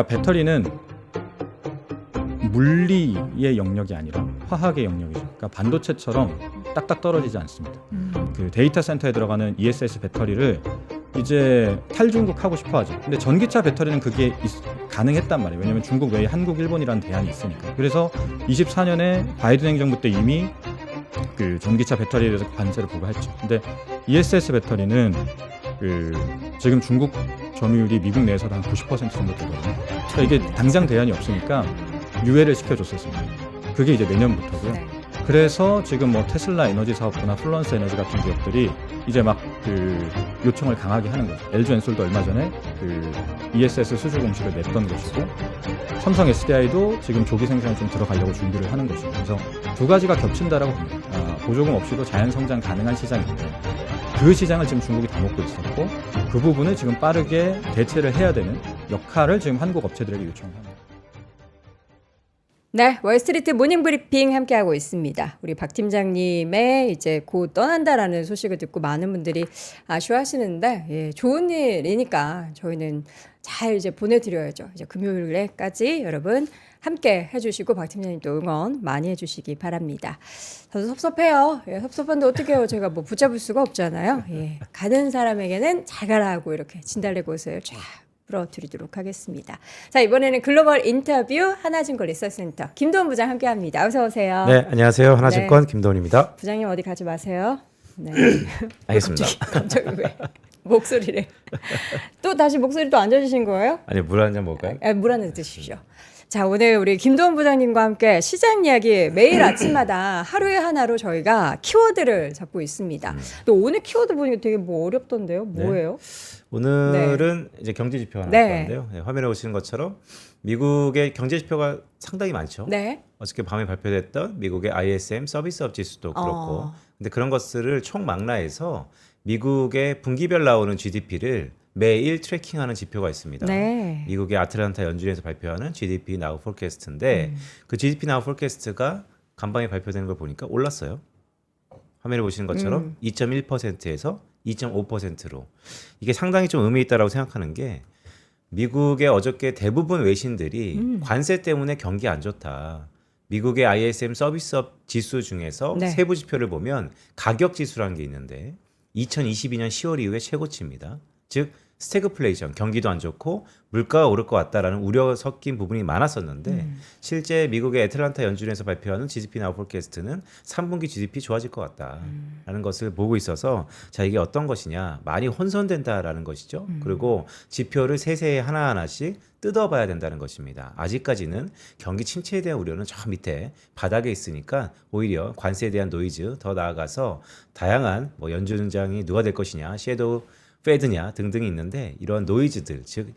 배터리는 물리의 영역이 아니라 화학의 영역이죠. 그러니까 반도체처럼 딱딱 떨어지지 않습니다. 그 데이터 센터에 들어가는 ESS 배터리를 이제 탈중국하고 싶어하죠. 근데 전기차 배터리는 그게 가능했단 말이에요. 왜냐하면 중국 외에 한국, 일본이라는 대안이 있으니까. 그래서 24년에 바이든 행정부 때 이미 그 전기차 배터리에 대해서 관세를 부과했죠. 근데 ESS 배터리는 지금 중국 점유율이 미국 내에서도 한 90% 정도 되거든요. 그러니까 이게 당장 대안이 없으니까 유예를 시켜줬었습니다. 그게 이제 내년부터고요. 네. 그래서 지금 뭐 테슬라 에너지 사업부나 플루언스 에너지 같은 기업들이 이제 막 요청을 강하게 하는 거죠. LG 엔솔도 얼마 전에 ESS 수주 공시를 냈던 것이고, 삼성 SDI도 지금 조기 생산에 좀 들어가려고 준비를 하는 것이고, 그래서 두 가지가 겹친다라고 봅니다. 보조금 없이도 자연 성장 가능한 시장인데 그 시장을 지금 중국이 다 먹고 있었고, 그 부분을 지금 빠르게 대체를 해야 되는 역할을 지금 한국 업체들에게 요청합니다. 네, 월스트리트 모닝 브리핑 함께하고 있습니다. 우리 박 팀장님의 이제 곧 떠난다라는 소식을 듣고 많은 분들이 아쉬워하시는데, 예, 좋은 일이니까 저희는 잘 이제 보내드려야죠. 이제 금요일에까지 여러분 함께 해주시고 박 팀장님도 응원 많이 해주시기 바랍니다. 저도 섭섭해요. 예, 섭섭한데 어떻게 해요? 제가 뭐 붙잡을 수가 없잖아요. 예, 가는 사람에게는 잘 가라고 이렇게 진달래꽃을 쫙 풀어드리도록 하겠습니다. 자, 이번에는 글로벌 인터뷰 하나증권 리서치센터 김도훈 부장 함께합니다. 어서 오세요. 네, 안녕하세요. 하나증권 김도훈입니다. 부장님 어디 가지 마세요. 네. 알겠습니다. 갑자기 왜 목소리를 또 다시 목소리 또 안 좋으신 거예요? 아니, 물 한 잔 먹을까요? 물 한 잔 드십시오. 자, 오늘 우리 김도훈 부장님과 함께 시장 이야기 매일 아침마다 하루에 하나로 저희가 키워드를 잡고 있습니다. 또 오늘 키워드 보니까 되게 뭐 어렵던데요? 뭐예요? 오늘은 이제 경제 지표가 나올 건데요. 네, 화면에 보시는 것처럼 미국의 경제 지표가 상당히 많죠. 네. 어저께 밤에 발표됐던 미국의 ISM 서비스업 지수도 그렇고, 근데 그런 것들을 총망라해서 미국의 분기별 나오는 GDP를 매일 트래킹하는 지표가 있습니다. 네. 미국의 아틀란타 연준에서 발표하는 GDP Now Forecast인데 그 GDP Now Forecast가 간밤에 발표되는 걸 보니까 올랐어요. 화면에 보시는 것처럼 2.1%에서 2.5%로. 이게 상당히 좀 의미 있다라고 생각하는 게, 미국의 어저께 대부분 외신들이 관세 때문에 경기 안 좋다, 미국의 ISM 서비스업 지수 중에서 네. 세부 지표를 보면 가격 지수라는 게 있는데 2022년 10월 이후에 최고치입니다. 즉 스태그플레이션, 경기도 안 좋고 물가가 오를 것 같다라는 우려 섞인 부분이 많았었는데 실제 미국의 애틀란타 연준에서 발표하는 GDP 나우 폴캐스트는 3분기 GDP 좋아질 것 같다라는 것을 보고 있어서, 자, 이게 어떤 것이냐, 많이 혼선된다라는 것이죠. 그리고 지표를 세세히 하나하나씩 뜯어봐야 된다는 것입니다. 아직까지는 경기 침체에 대한 우려는 저 밑에 바닥에 있으니까 오히려 관세에 대한 노이즈, 더 나아가서 다양한 뭐 연준장이 누가 될 것이냐, 섀도우 페드냐 등등이 있는데, 이러한 노이즈들, 즉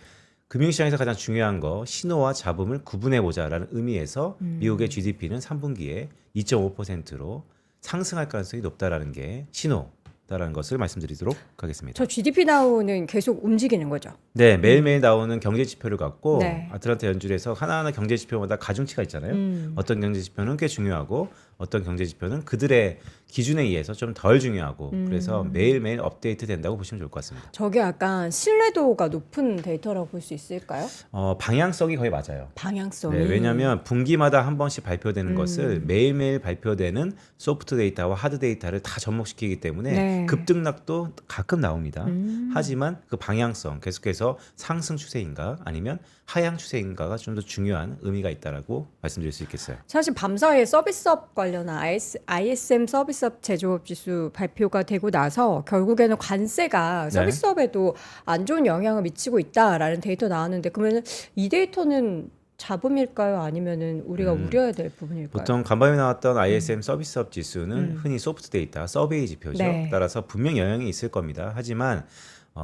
금융시장에서 가장 중요한 거 신호와 잡음을 구분해보자라는 의미에서 미국의 GDP는 3분기에 2.5%로 상승할 가능성이 높다라는 게 신호다라는 것을 말씀드리도록 하겠습니다. 저 GDP 나오는 계속 움직이는 거죠. 네, 매일매일 나오는 경제 지표를 갖고 네. 아틀란타 연준에서 하나하나 경제 지표마다 가중치가 있잖아요. 어떤 경제 지표는 꽤 중요하고 어떤 경제 지표는 그들의 기준에 의해서 좀 덜 중요하고, 그래서 매일매일 업데이트 된다고 보시면 좋을 것 같습니다. 저게 약간 신뢰도가 높은 데이터라고 볼 수 있을까요? 방향성이 거의 맞아요. 방향성이. 네, 왜냐하면 분기마다 한 번씩 발표되는 것을 매일매일 발표되는 소프트 데이터와 하드 데이터를 다 접목시키기 때문에 네. 급등락도 가끔 나옵니다. 하지만 그 방향성, 계속해서 상승 추세인가 아니면 하향 추세인가가 좀 더 중요한 의미가 있다라고 말씀드릴 수 있겠어요. 사실 밤사이에 서비스업 관련한 ISM 서비스업 제조업 지수 발표가 되고 나서 결국에는 관세가 서비스업에도 안 좋은 영향을 미치고 있다라는 데이터 나왔는데, 그러면 이 데이터는 잡음일까요? 아니면은 우리가 우려해야 될 부분일까요? 보통 간밤에 나왔던 ISM 서비스업 지수는 흔히 소프트 데이터, 서베이 지표죠. 네. 따라서 분명 영향이 있을 겁니다. 하지만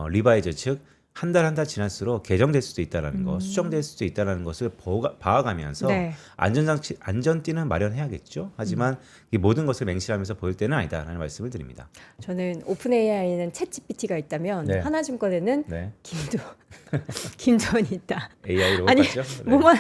리바이저 즉 한 달 한 달 지날수록 개정될 수도 있다라는 거, 수정될 수도 있다라는 것을 봐가면서 네. 안전띠는 마련해야겠죠. 하지만 이 모든 것을 맹실하면서 보일 때는 아니다라는 말씀을 드립니다. 저는 오픈 AI에는 챗 GPT가 있다면 네. 하나증권에는 네. 김도원이 있다. AI로 아니, 봤죠? 네. 뭐만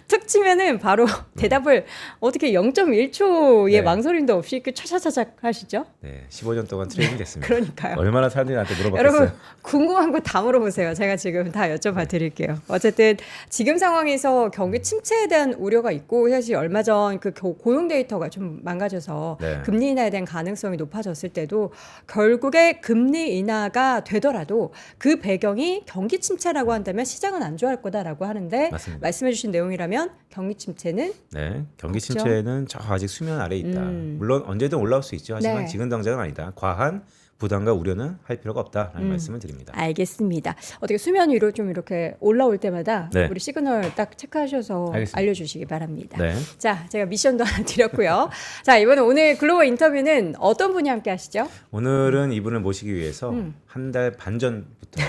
툭 치면은 바로 대답을 어떻게 0.1초의 네. 망설임도 없이 이렇게 차차차작 하시죠? 네, 15년 동안 트레이닝 됐습니다. 그러니까요. 얼마나 사람들이 나한테 물어봤겠어요. 여러분 궁금한 거 다 물어보세요. 제가 지금 다 여쭤봐 드릴게요. 어쨌든 지금 상황에서 경기 침체에 대한 우려가 있고 사실 얼마 전 그 고용 데이터가 좀 망가져서 네. 금리 인하에 대한 가능성이 높아졌을 때도 결국에 금리 인하가 되더라도 그 배경이 경기 침체라고 한다면 시장은 안 좋아할 거다라고 하는데 맞습니다. 말씀해 주신 내용이라면 경기 침체는 네, 경기 없죠. 침체는 저 아직 수면 아래 있다. 음. 물론 언제든 올라올 수 있죠. 하지만 네. 지금 당장은 아니다. 과한 부담과 우려는 할 필요가 없다라는 말씀을 드립니다. 알겠습니다. 어떻게 수면 위로 좀 이렇게 올라올 때마다 네. 우리 시그널 딱 체크하셔서 알겠습니다. 알려주시기 바랍니다. 네, 자, 제가 미션도 하나 드렸고요. 자, 이번에 오늘 글로벌 인터뷰는 어떤 분이 함께 하시죠? 오늘은 이분을 모시기 위해서 한 달 반 전부터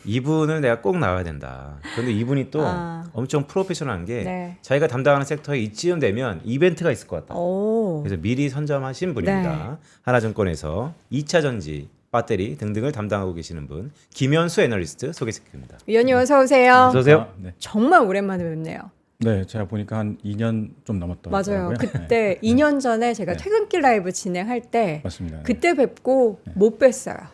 이분을 내가 꼭 나와야 된다. 그런데 이분이 또 아. 엄청 프로페셔널한 게 네. 자기가 담당하는 섹터에 이쯤 되면 이벤트가 있을 것 같다. 오. 그래서 미리 선점하신 분입니다. 하나증권에서 2차 전지, 배터리 등등을 담당하고 계시는 분 김현수 애널리스트 소개시킵니다. 위원님 어서 오세요. 어서 오세요. 아, 네. 정말 오랜만에 뵙네요. 네, 제가 보니까 한 2년 좀 넘었더라고요. 맞아요. 네. 그때 2년 전에 제가 네. 퇴근길 라이브 진행할 때 맞습니다. 네. 그때 뵙고 못 뵀어요.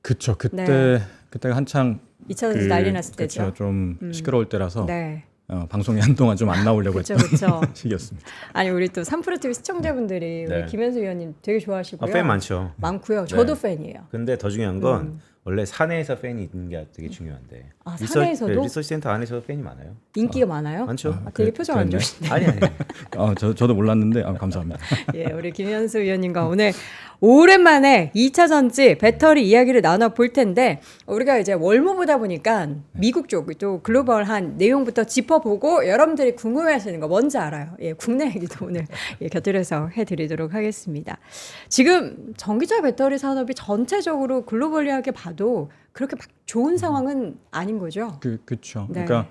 그쵸. 그때 네. 그때가 한창 2차전지 난리 났을 때죠. 그쵸, 좀 시끄러울 때라서 네. 방송에 한동안 좀 안 나오려고 그렇죠, 했던 그렇죠. 시기였습니다. 아니 우리 또 3프로TV 시청자분들이 네. 우리 김현수 위원님 되게 좋아하시고요. 팬 많죠. 많고요. 저도 네. 팬이에요. 근데 더 중요한 건 원래 사내에서 팬이 있는 게 되게 중요한데. 아, 사내에서도? 리서치 센터 안에서도 팬이 많아요. 인기가 많아요? 많죠. 아, 되게 표정 안 그랬나요? 좋으시네. 아니. 저도 몰랐는데 감사합니다. 예, 우리 김현수 위원님과 오늘 오랜만에 2차 전지 배터리 이야기를 나눠 볼 텐데 우리가 이제 월모보다 보니까 미국 쪽 또 글로벌한 내용부터 짚어보고 여러분들이 궁금해하시는 거 뭔지 알아요. 예, 국내 얘기도 오늘 예, 곁들여서 해드리도록 하겠습니다. 지금 전기차 배터리 산업이 전체적으로 글로벌리하게 봐도 그렇게 막 좋은 상황은 아닌 거죠. 그렇죠. 네. 그러니까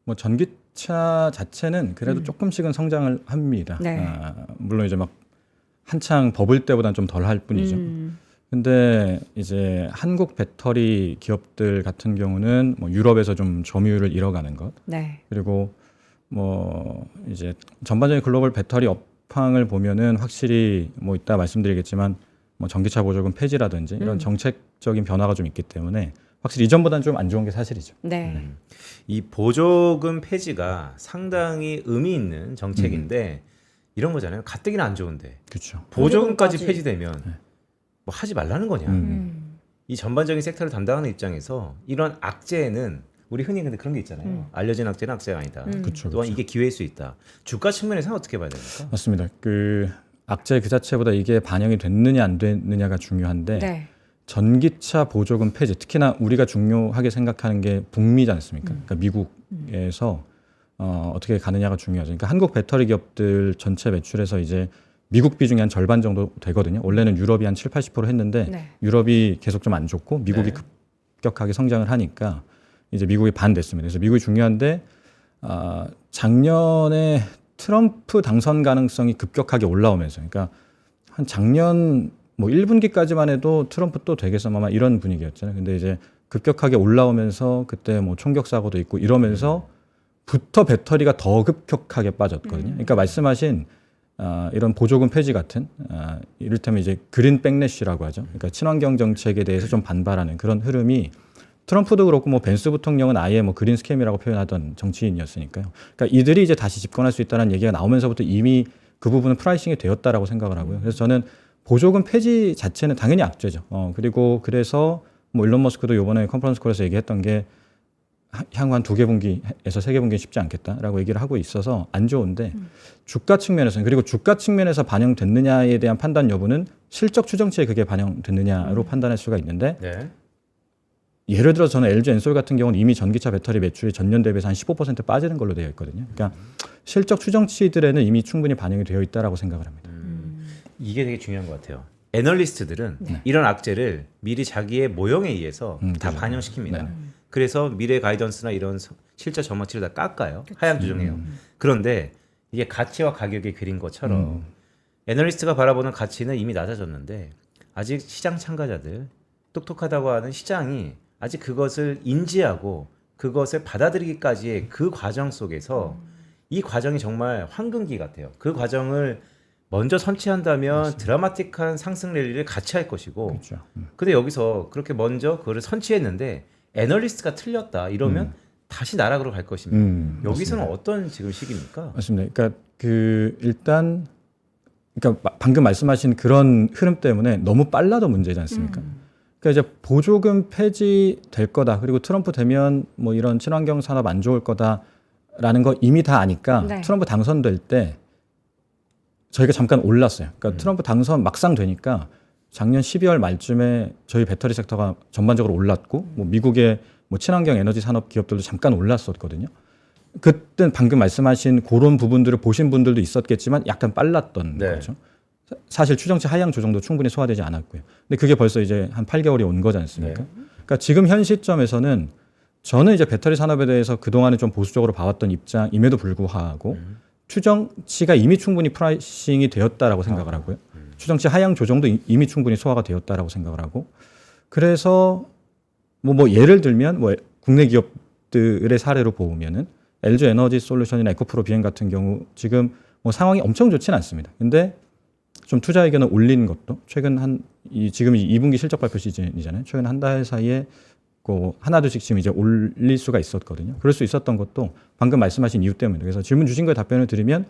뭐 전기차 자체는 그래도 조금씩은 성장을 합니다. 네. 물론 이제 막 한창 버블 때보다는 좀 덜 할 뿐이죠. 근데 이제 한국 배터리 기업들 같은 경우는 뭐 유럽에서 좀 점유율을 잃어가는 것, 네. 그리고 뭐 이제 전반적인 글로벌 배터리 업황을 보면은 확실히 뭐 이따 말씀드리겠지만 뭐 전기차 보조금 폐지라든지 이런 정책적인 변화가 좀 있기 때문에 확실히 이전보다는 좀 안 좋은 게 사실이죠. 네. 이 보조금 폐지가 상당히 의미 있는 정책인데 이런 거잖아요. 가뜩이나 안 좋은데 그렇죠. 보조금까지 보조금까지. 폐지되면 뭐 하지 말라는 거냐. 이 전반적인 섹터를 담당하는 입장에서 이런 악재는 우리 흔히 근데 그런 게 있잖아요. 알려진 악재는 악재가 아니다. 그렇죠. 또한 이게 기회일 수 있다. 주가 측면에서는 어떻게 봐야 됩니까? 맞습니다. 그 악재 그 자체보다 이게 반영이 됐느냐 안 됐느냐가 중요한데 네. 전기차 보조금 폐지, 특히나 우리가 중요하게 생각하는 게 북미지 않습니까? 그러니까 미국에서 어떻게 가느냐가 중요하죠. 그러니까 한국 배터리 기업들 전체 매출에서 이제 미국 비중이 한 절반 정도 되거든요. 원래는 유럽이 한 7, 80% 했는데 네. 유럽이 계속 좀 안 좋고 미국이 네. 급격하게 성장을 하니까 이제 미국이 반 됐습니다. 그래서 미국이 중요한데 작년에 트럼프 당선 가능성이 급격하게 올라오면서, 그러니까 한 작년 뭐 1분기까지만 해도 트럼프 또 되겠어 아마 이런 분위기였잖아요. 근데 이제 급격하게 올라오면서 그때 뭐 총격 사고도 있고 이러면서부터 배터리가 더 급격하게 빠졌거든요. 그러니까 말씀하신 이런 보조금 폐지 같은 이를테면 이제 그린 백래시라고 하죠. 그러니까 친환경 정책에 대해서 좀 반발하는 그런 흐름이 트럼프도 그렇고 뭐 벤스 부통령은 아예 뭐 그린 스캠이라고 표현하던 정치인이었으니까요. 그러니까 이들이 이제 다시 집권할 수 있다는 얘기가 나오면서부터 이미 그 부분은 프라이싱이 되었다라고 생각을 하고요. 그래서 저는 보조금 폐지 자체는 당연히 악재죠. 그리고 그래서 뭐 일론 머스크도 이번에 컨퍼런스 콜에서 얘기했던 게 향후 한 2개분기에서 3개분기 쉽지 않겠다라고 얘기를 하고 있어서 안 좋은데 주가 측면에서는, 그리고 주가 측면에서 반영됐느냐에 대한 판단 여부는 실적 추정치에 그게 반영됐느냐로 판단할 수가 있는데 네. 예를 들어 저는 LG 엔솔 같은 경우는 이미 전기차 배터리 매출이 전년 대비해서 한 15% 빠지는 걸로 되어 있거든요. 그러니까 실적 추정치들에는 이미 충분히 반영이 되어 있다라고 생각을 합니다. 이게 되게 중요한 것 같아요. 애널리스트들은 이런 악재를 미리 자기의 모형에 의해서 다 그죠. 반영시킵니다. 그래서 미래 가이던스나 이런 실적 전망치를 다 깎아요. 하향 조정해요. 그런데 이게 가치와 가격이 그린 것처럼 애널리스트가 바라보는 가치는 이미 낮아졌는데 아직 시장 참가자들, 똑똑하다고 하는 시장이 아직 그것을 인지하고 그것을 받아들이기까지의 그 과정 속에서 이 과정이 정말 황금기 같아요. 그 과정을 먼저 선취한다면 맞습니다. 드라마틱한 상승 랠리를 같이 할 것이고 그렇죠. 근데 여기서 그렇게 먼저 그거를 선취했는데 애널리스트가 틀렸다 이러면 다시 나락으로 갈 것입니다. 여기서는 맞습니다. 어떤 지금 시기입니까? 맞습니다. 그러니까 일단 그러니까 방금 말씀하신 그런 흐름 때문에 너무 빨라도 문제지 않습니까? 그러니까 이제 보조금 폐지될 거다. 그리고 트럼프 되면 뭐 이런 친환경 산업 안 좋을 거다라는 거 이미 다 아니까 네. 트럼프 당선될 때 저희가 잠깐 올랐어요. 그러니까 트럼프 당선 막상 되니까 작년 12월 말쯤에 저희 배터리 섹터가 전반적으로 올랐고 뭐 미국의 뭐 친환경 에너지 산업 기업들도 잠깐 올랐었거든요. 그때 방금 말씀하신 그런 부분들을 보신 분들도 있었겠지만 약간 빨랐던 네. 거죠. 사실 추정치 하향 조정도 충분히 소화되지 않았고요. 근데 그게 벌써 이제 한 8개월이 온 거지 않습니까? 그러니까 지금 현 시점에서는 저는 이제 배터리 산업에 대해서 그동안에 좀 보수적으로 봐왔던 입장임에도 불구하고 추정치가 이미 충분히 프라이싱이 되었다라고 생각을 하고요. 추정치 하향 조정도 이미 충분히 소화가 되었다라고 생각을 하고 그래서 뭐 예를 들면 뭐 국내 기업들의 사례로 보면은 LG 에너지 솔루션이나 에코프로 비행 같은 경우 지금 뭐 상황이 엄청 좋지는 않습니다. 근데 좀 투자 의견을 올린 것도 최근 지금 2분기 실적 발표 시즌이잖아요. 최근 한 달 사이에 그 하나둘씩 지금 이제 올릴 수가 있었거든요. 그럴 수 있었던 것도 방금 말씀하신 이유 때문에. 그래서 질문 주신 거에 답변을 드리면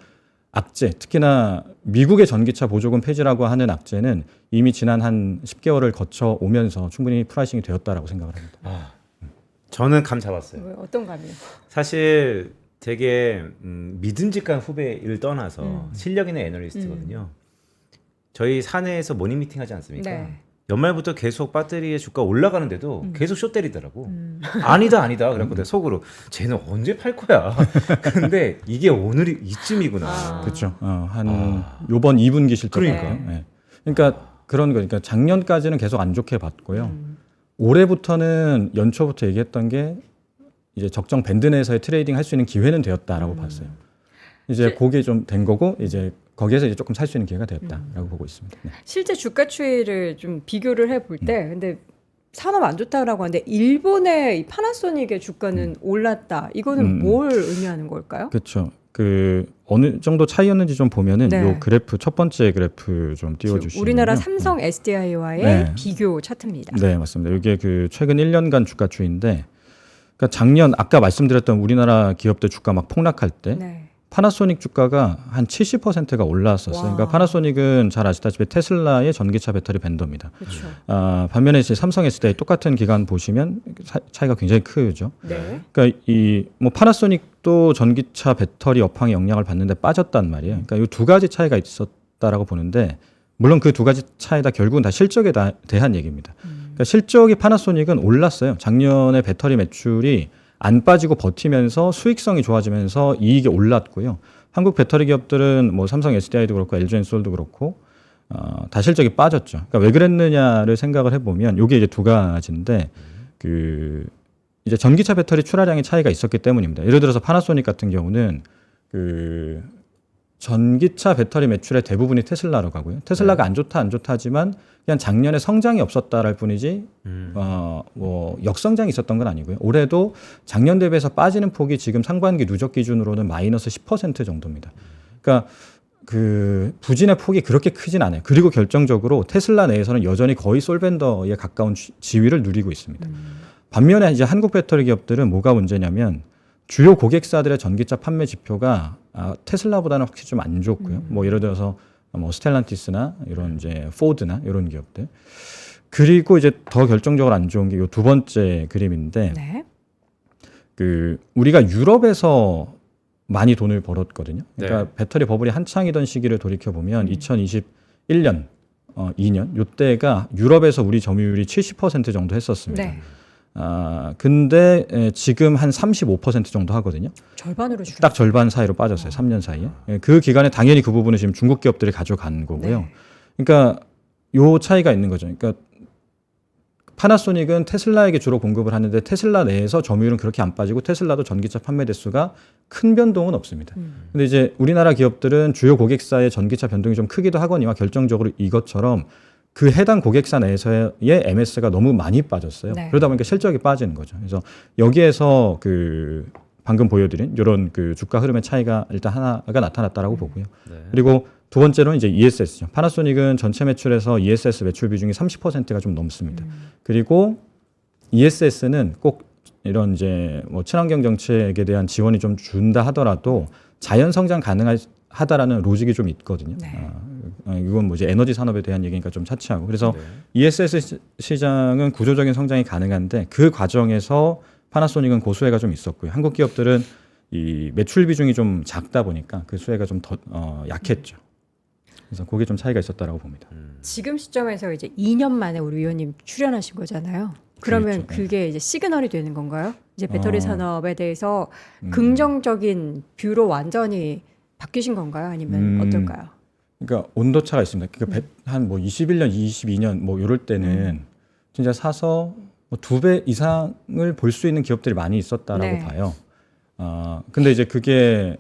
악재, 특히나 미국의 전기차 보조금 폐지라고 하는 악재는 이미 지난 한 10개월을 거쳐 오면서 충분히 프라이싱이 되었다라고 생각을 합니다. 저는 감 잡았어요. 왜, 어떤 감이요? 사실 되게 믿음직한 후배를 떠나서 실력 있는 애널리스트거든요. 저희 사내에서 모닝 미팅 하지 않습니까? 네. 연말부터 계속 배터리의 주가 올라가는데도 계속 쇼 때리더라고. 아니다. 그랬거든 속으로. 쟤는 언제 팔 거야? 근데 이게 오늘이 이쯤이구나. 그렇죠. 요번 2분기 실적. 그러니까. 네. 그러니까 그런 거니까 작년까지는 계속 안 좋게 봤고요. 올해부터는 연초부터 얘기했던 게 이제 적정 밴드 내에서의 트레이딩 할 수 있는 기회는 되었다라고 봤어요. 이제 그게 좀 된 거고 이제 거기에서 이제 조금 살 수 있는 기회가 되었다라고 보고 있습니다. 네. 실제 주가 추이를 좀 비교를 해볼 때, 근데 산업 안 좋다라고 하는데 일본의 이 파나소닉의 주가는 올랐다. 이거는 뭘 의미하는 걸까요? 그렇죠. 어느 정도 차이였는지 좀 보면은 네. 요 그래프 첫 번째 그래프 좀 띄워주시면 우리나라 삼성 SDI와의 네. 비교 차트입니다. 네, 맞습니다. 이게 최근 1년간 주가 추이인데, 그러니까 작년 아까 말씀드렸던 우리나라 기업들 주가 막 폭락할 때 네. 파나소닉 주가가 한 70%가 올라왔었어요. 와. 그러니까 파나소닉은 잘 아시다시피 테슬라의 전기차 배터리 벤더입니다. 그렇죠. 반면에 이제 삼성 SDI 똑같은 기간 보시면 차이가 굉장히 크죠. 네. 그러니까 뭐 파나소닉도 전기차 배터리 업황의 영향을 받는데 빠졌단 말이에요. 그러니까 이 두 가지 차이가 있었다라고 보는데 물론 그 두 가지 차이다 결국은 다 실적에 대한 얘기입니다. 그러니까 실적이 파나소닉은 올랐어요. 작년에 배터리 매출이 안 빠지고 버티면서 수익성이 좋아지면서 이익이 올랐고요. 한국 배터리 기업들은 뭐 삼성 SDI도 그렇고 LG엔솔도 그렇고 다 실적이 빠졌죠. 그러니까 왜 그랬느냐를 생각을 해보면 이게 이제 두 가지인데 이제 전기차 배터리 출하량의 차이가 있었기 때문입니다. 예를 들어서 파나소닉 같은 경우는 전기차 배터리 매출의 대부분이 테슬라로 가고요. 테슬라가 안 좋다 하지만 그냥 작년에 성장이 없었다랄 뿐이지 뭐 역성장이 있었던 건 아니고요. 올해도 작년 대비해서 빠지는 폭이 지금 상반기 누적 기준으로는 마이너스 10% 정도입니다. 그러니까 부진의 폭이 그렇게 크진 않아요. 그리고 결정적으로 테슬라 내에서는 여전히 거의 솔벤더에 가까운 지위를 누리고 있습니다. 반면에 이제 한국 배터리 기업들은 뭐가 문제냐면 주요 고객사들의 전기차 판매 지표가 테슬라보다는 확실히 좀 안 좋고요. 뭐 예를 들어서 뭐 스텔란티스나 이런 이제 포드나 이런 기업들. 그리고 이제 더 결정적으로 안 좋은 게 이 두 번째 그림인데 네. 우리가 유럽에서 많이 돈을 벌었거든요. 그러니까 네. 배터리 버블이 한창이던 시기를 돌이켜 보면 2021년 2년 요때가 유럽에서 우리 점유율이 70% 정도 했었습니다. 네. 근데 지금 한 35% 정도 하거든요. 절반으로 줄었어요. 딱 절반 사이로 빠졌어요. 3년 사이에. 그 기간에 당연히 그 부분은 지금 중국 기업들이 가져간 거고요. 네. 그러니까 요 차이가 있는 거죠. 그러니까 파나소닉은 테슬라에게 주로 공급을 하는데 테슬라 내에서 점유율은 그렇게 안 빠지고 테슬라도 전기차 판매 대수가 큰 변동은 없습니다. 근데 이제 우리나라 기업들은 주요 고객사의 전기차 변동이 좀 크기도 하거니와 결정적으로 이것처럼 그 해당 고객사 내에서의 MS가 너무 많이 빠졌어요. 네. 그러다 보니까 실적이 빠지는 거죠. 그래서 여기에서 그 방금 보여드린 이런 그 주가 흐름의 차이가 일단 하나가 나타났다라고 보고요. 네. 그리고 두 번째로는 이제 ESS죠. 파나소닉은 전체 매출에서 ESS 매출 비중이 30%가 좀 넘습니다. 그리고 ESS는 꼭 이런 이제 뭐 친환경 정책에 대한 지원이 좀 준다 하더라도 자연 성장 가능하다라는 로직이 좀 있거든요. 네. 이건 뭐 이제 에너지 산업에 대한 얘기니까 좀 차치하고 그래서 네. ESS 시장은 구조적인 성장이 가능한데 그 과정에서 파나소닉은 고수혜가 좀 있었고요. 한국 기업들은 이 매출 비중이 좀 작다 보니까 그 수혜가 좀 더 약했죠. 그래서 그게 좀 차이가 있었다라고 봅니다. 지금 시점에서 이제 2년 만에 우리 위원님 출연하신 거잖아요. 그러면 그렇죠. 그게 이제 시그널이 되는 건가요? 이제 배터리 산업에 대해서 음. 긍정적인 뷰로 완전히 바뀌신 건가요? 아니면 어떨까요? 그러니까 온도차가 있습니다. 그러니까 한 뭐 21년, 22년 뭐 이럴 때는 진짜 사서 뭐 2배 이상을 볼 수 있는 기업들이 많이 있었다라고 네. 봐요. 근데 이제 그게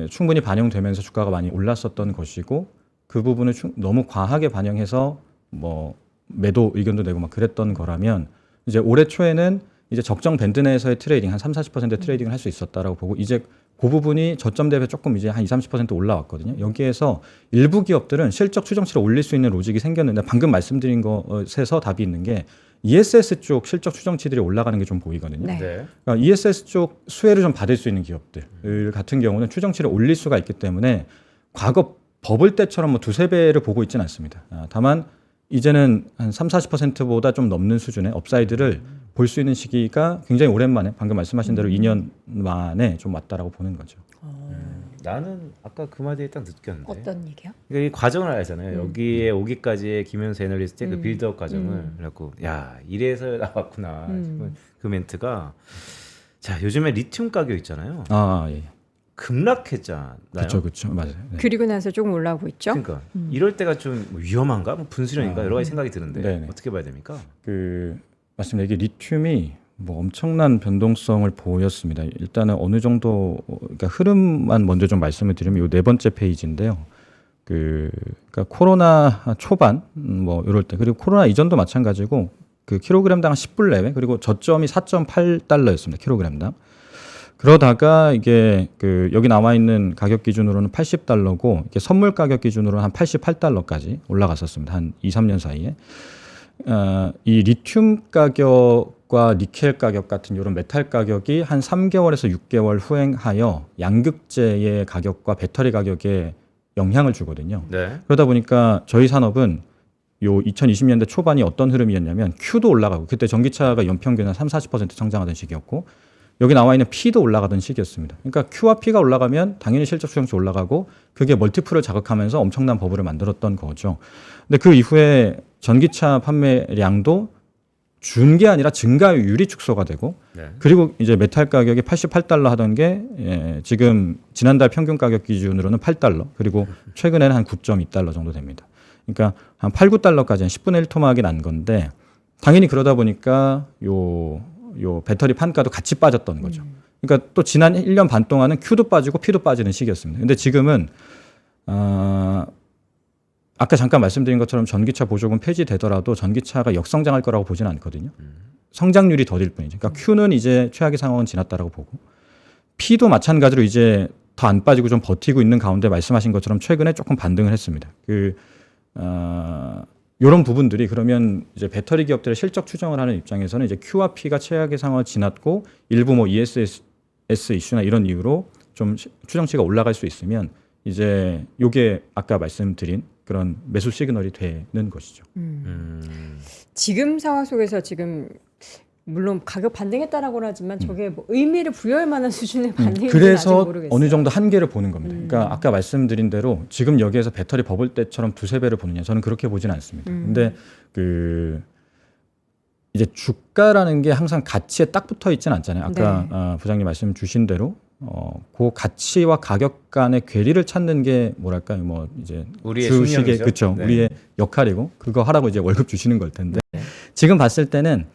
충분히 반영되면서 주가가 많이 올랐었던 것이고 그 부분을 너무 과하게 반영해서 뭐 매도 의견도 내고 막 그랬던 거라면 이제 올해 초에는 이제 적정 밴드 내에서의 트레이딩 한 3-40% 트레이딩을 할 수 있었다라고 보고 이제 그 부분이 저점 대비 조금 이제 한 20-30% 올라왔거든요. 여기에서 일부 기업들은 실적 추정치를 올릴 수 있는 로직이 생겼는데 방금 말씀드린 것에서 답이 있는 게 ESS 쪽 실적 추정치들이 올라가는 게 좀 보이거든요. 네. 네. 그러니까 ESS 쪽 수혜를 좀 받을 수 있는 기업들 같은 경우는 추정치를 올릴 수가 있기 때문에 과거 버블 때처럼 뭐 2-3배를 보고 있지는 않습니다. 다만 이제는 한 3-40%보다 좀 넘는 수준의 업사이드를 볼 수 있는 시기가 굉장히 오랜만에 방금 말씀하신 대로 2년 만에 좀 왔다라고 보는 거죠. 나는 아까 그 말에 딱 느꼈는데 어떤 얘기요? 그러니까 이 과정을 알잖아요. 여기에 오기까지의 김현수 애널리스트의 그 빌드업 과정을 그래갖고 야 이래서 나왔구나 싶은 그 멘트가 자 요즘에 리튬 가격 있잖아요. 예. 급락했잖아요. 그렇죠, 맞아요. 네. 그리고 나서 조금 올라오고 있죠. 그러니까 이럴 때가 좀 위험한가? 뭐 분수령인가? 여러 가지 생각이 드는데 네네. 어떻게 봐야 됩니까? 맞습니다. 이게 리튬이 뭐 엄청난 변동성을 보였습니다. 일단은 어느 정도 그러니까 흐름만 먼저 좀 말씀을 드리면 이 네 번째 페이지인데요. 그러니까 코로나 초반 뭐 이럴 때 그리고 코로나 이전도 마찬가지고 그 킬로그램당 10불 내외 그리고 저점이 4.8달러였습니다. 킬로그램당. 그러다가 이게 그 여기 나와 있는 가격 기준으로는 80달러고 이게 선물 가격 기준으로는 한 88달러까지 올라갔었습니다. 한 2-3년 사이에. 이 리튬 가격과 니켈 가격 같은 이런 메탈 가격이 한 3개월에서 6개월 후행하여 양극재의 가격과 배터리 가격에 영향을 주거든요. 네. 그러다 보니까 저희 산업은 요 2020년대 초반이 어떤 흐름이었냐면 Q도 올라가고 그때 전기차가 연평균 한 3-40% 성장하던 시기였고 여기 나와 있는 P도 올라가던 시기였습니다. 그러니까 Q와 P가 올라가면 당연히 실적 추정치 올라가고 그게 멀티플을 자극하면서 엄청난 버블을 만들었던 거죠. 근데 그 이후에 전기차 판매량도 준 게 아니라 증가율이 축소가 되고 네. 그리고 이제 메탈 가격이 88달러 하던 게 지금 지난달 평균 가격 기준으로는 8달러 그리고 최근에는 한 9.2달러 정도 됩니다. 그러니까 한 8, 9달러까지 한 10분의 1 토막이 난 건데 당연히 그러다 보니까 요 배터리 판가도 같이 빠졌던 거죠. 그러니까 또 지난 1년 반 동안은 Q도 빠지고 P도 빠지는 시기였습니다. 근데 지금은 아까 잠깐 말씀드린 것처럼 전기차 보조금 폐지되더라도 전기차가 역성장할 거라고 보지는 않거든요. 성장률이 더딜 뿐이죠. 그러니까 Q는 이제 최악의 상황은 지났다라고 보고 P도 마찬가지로 이제 더 안 빠지고 좀 버티고 있는 가운데 말씀하신 것처럼 최근에 조금 반등을 했습니다. 이런 부분들이 그러면 이제 배터리 기업들의 실적 추정을 하는 입장에서는 이제 Q와 P가 최악의 상황을 지났고 일부 뭐 ESS 이슈나 이런 이유로 좀 추정치가 올라갈 수 있으면 이제 요게 아까 말씀드린 그런 매수 시그널이 되는 것이죠. 지금 상황 속에서 지금 물론 가격 반등했다라고는 하지만 저게 뭐 의미를 부여할 만한 수준의 반등인지는 아직 그래서 모르겠어요. 어느 정도 한계를 보는 겁니다. 그러니까 아까 말씀드린 대로 지금 여기에서 배터리 버블 때처럼 2-3배를 보느냐 저는 그렇게 보지는 않습니다. 근데 이제 주가라는 게 항상 가치에 딱 붙어 있지는 않잖아요. 아까 네. 부장님 말씀 주신 대로 그 가치와 가격 간의 괴리를 찾는 게 뭐랄까요? 뭐 이제 우리의 주식의 숙명이죠. 그렇죠. 네. 우리의 역할이고 그거 하라고 이제 월급 주시는 걸 텐데 지금 봤을 때는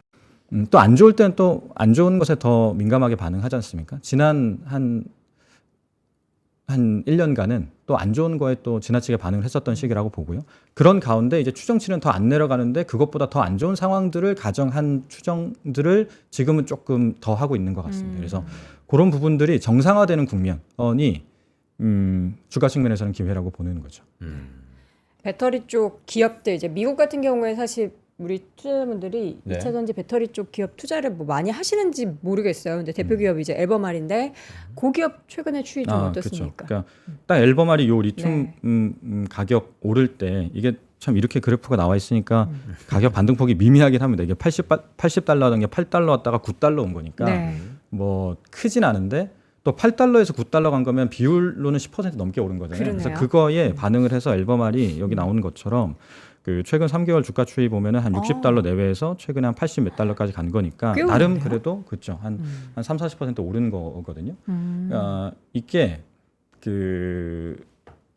또 안 좋을 때는 또 안 좋은 것에 더 민감하게 반응하지 않습니까? 지난 한 한 1년간은 또 안 좋은 거에 또 지나치게 반응을 했었던 시기라고 보고요. 그런 가운데 이제 추정치는 더 안 내려가는데 그것보다 더 안 좋은 상황들을 가정한 추정들을 지금은 조금 더 하고 있는 것 같습니다. 그래서 그런 부분들이 정상화되는 국면이 주가 측면에서는 기회라고 보는 거죠. 배터리 쪽 기업들 이제 미국 같은 경우에 사실 우리 투자자분들이 네. 2차 전지 배터리 쪽 기업 투자를 뭐 많이 하시는지 모르겠어요. 근데 대표 기업이 이제 앨범알인데 그 기업 최근에 추이 좀 어떻습니까? 그러니까 딱 앨범알이 요 리튬 네. 가격 오를 때 이게 참 이렇게 그래프가 나와 있으니까 가격 반등폭이 미미하긴 합니다. 이게 80달러던 게 8달러 왔다가 9달러 온 거니까 네. 뭐 크진 않은데 또 8달러에서 9달러 간 거면 비율로는 10% 넘게 오른 거잖아요. 그러네요. 그래서 그거에 반응을 해서 앨범알이 여기 나오는 것처럼 그 최근 3개월 주가 추이 보면은 한 60달러 내외에서 최근에 한 80 몇 달러까지 간 거니까 꽤 나름 오르네요. 그래도 그렇죠. 한 3-40% 오른 거거든요. 이게 그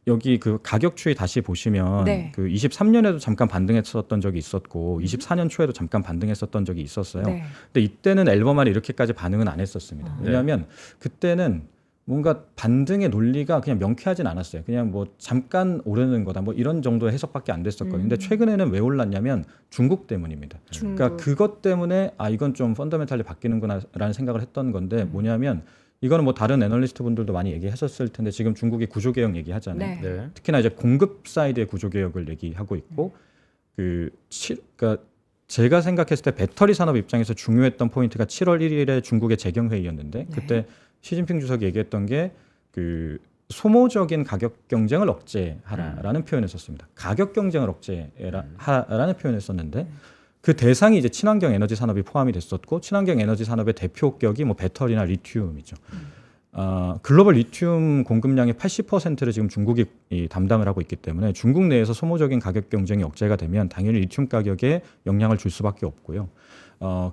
여기 그 가격 추이 다시 보시면 네. 그 23년에도 잠깐 반등했었던 적이 있었고 24년 초에도 잠깐 반등했었던 적이 있었어요. 네. 근데 이때는 앨범알이 이렇게까지 반응은 안 했었습니다. 왜냐하면 그때는 뭔가 반등의 논리가 그냥 명쾌하진 않았어요. 그냥 뭐 잠깐 오르는 거다 뭐 이런 정도의 해석밖에 안 됐었거든요. 근데 최근에는 왜 올랐냐면 중국 때문입니다. 중국. 그러니까 그것 때문에 아 이건 좀 펀더멘탈리 바뀌는구나라는 생각을 했던 건데 뭐냐면 이거는 뭐 다른 애널리스트 분들도 많이 얘기하셨을 텐데 지금 중국이 구조개혁 얘기하잖아요. 네. 네. 특히나 이제 공급 사이드의 구조개혁을 얘기하고 있고 그러니까 제가 생각했을 때 배터리 산업 입장에서 중요했던 포인트가 7월 1일에 중국의 재경회의였는데 그때 시진핑 주석이 얘기했던 게 그 소모적인 가격 경쟁을 억제하라라는 표현을 썼습니다. 가격 경쟁을 억제하라는 표현을 썼는데 그 대상이 이제 친환경 에너지 산업이 포함이 됐었고 친환경 에너지 산업의 대표격이 뭐 배터리나 리튬이죠. 글로벌 리튬 공급량의 80%를 지금 중국이 담당을 하고 있기 때문에 중국 내에서 소모적인 가격 경쟁이 억제가 되면 당연히 리튬 가격에 영향을 줄 수밖에 없고요.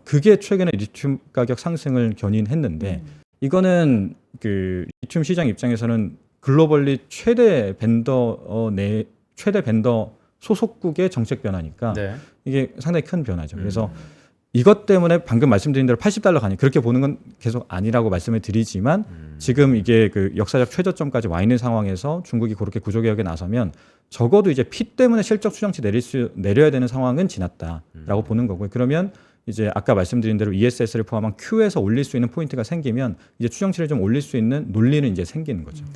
그게 최근에 리튬 가격 상승을 견인했는데 이거는 그 리튬 시장 입장에서는 글로벌리 최대 벤더 소속국의 정책 변화니까 네. 이게 상당히 큰 변화죠. 그래서 이것 때문에 방금 말씀드린 대로 80달러 가니 그렇게 보는 건 계속 아니라고 말씀을 드리지만 지금 이게 그 역사적 최저점까지 와 있는 상황에서 중국이 그렇게 구조개혁에 나서면 적어도 이제 피 때문에 실적 추정치 내려야 되는 상황은 지났다라고 보는 거고요. 그러면 이제 아까 말씀드린 대로 ESS를 포함한 Q에서 올릴 수 있는 포인트가 생기면 이제 추정치를 좀 올릴 수 있는 논리는 이제 생기는 거죠.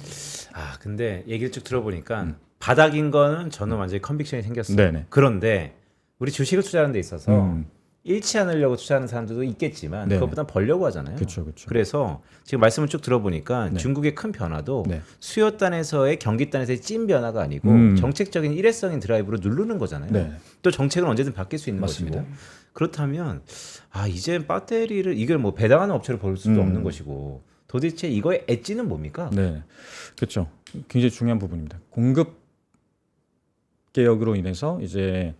아 근데 얘기를 쭉 들어보니까 바닥인 거는 저는 완전히 컨빅션이 생겼어요. 네네. 그런데 우리 주식을 투자하는 데 있어서 음. 잃지 않으려고 투자하는 사람들도 있겠지만 네네. 그것보다 벌려고 하잖아요. 그렇죠. 그래서 지금 말씀을 쭉 들어보니까 네. 중국의 큰 변화도 네. 수요단에서의 경기단에서의 찐 변화가 아니고 정책적인 일회성인 드라이브로 누르는 거잖아요. 네. 또 정책은 언제든 바뀔 수 있는 맞습니다. 것이고 그렇다면 이제 배터리를 이걸 뭐 배당하는 업체를 볼 수도 없는 것이고 도대체 이거의 엣지는 뭡니까? 네, 그렇죠. 굉장히 중요한 부분입니다. 공급 개혁으로 인해서 이제